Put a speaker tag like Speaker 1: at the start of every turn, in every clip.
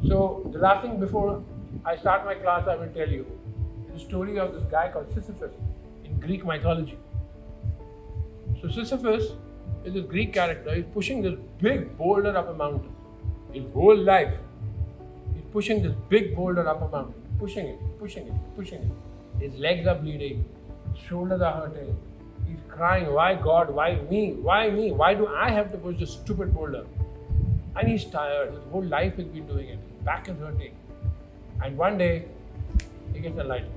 Speaker 1: So the last thing before I start my class, I will tell you the story of this guy called Sisyphus in Greek mythology. So Sisyphus is this Greek character. He's pushing this big boulder up a mountain. His whole life, he's pushing this big boulder up a mountain. Pushing it. His legs are bleeding. His shoulders are hurting. He's crying, why God, why me? Why me? Why do I have to push this stupid boulder? And he's tired. His whole life has been doing it. His back is hurting. And one day, he gets enlightened.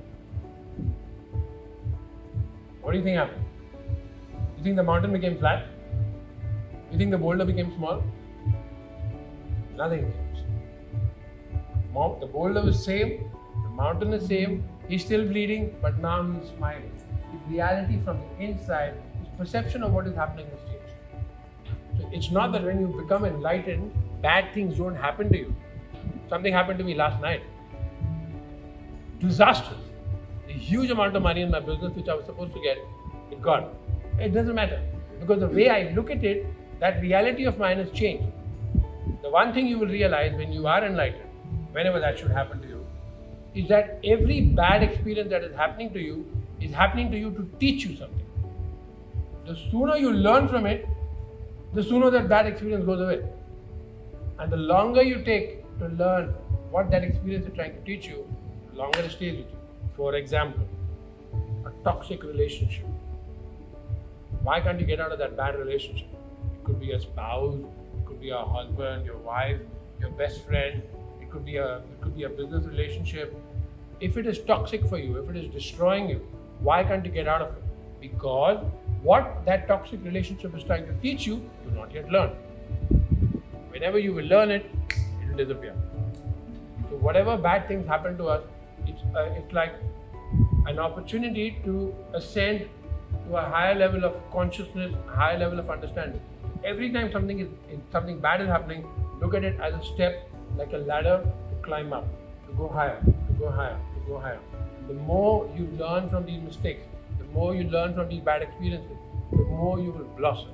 Speaker 1: What do you think happened? You think the mountain became flat? You think the boulder became small? Nothing changed. The boulder was same, the mountain is same, he's still bleeding, but now he's smiling. His reality from the inside, his perception of what is happening has changed. So it's not that when you become enlightened, bad things don't happen to you. Something happened to me last night. Disastrous. A huge amount of money in my business which I was supposed to get, it got. It doesn't matter. Because the way I look at it, that reality of mine has changed. The one thing you will realize when you are enlightened, whenever that should happen to you, is that every bad experience that is happening to you is happening to you to teach you something. The sooner you learn from it, the sooner that bad experience goes away. And the longer you take to learn what that experience is trying to teach you, the longer it stays with you. For example, a toxic relationship. Why can't you get out of that bad relationship? It could be a spouse, it could be a husband, your wife, your best friend, it could be a business relationship. If it is toxic for you, if it is destroying you, why can't you get out of it? Because what that toxic relationship is trying to teach you, you've not yet learned. Whenever you will learn it, it will disappear. So whatever bad things happen to us, it's like an opportunity to ascend to a higher level of consciousness, a higher level of understanding. Every time something bad is happening, look at it as a step, like a ladder to climb up, to go higher, to go higher, to go higher. The more you learn from these mistakes, the more you learn from these bad experiences, the more you will blossom.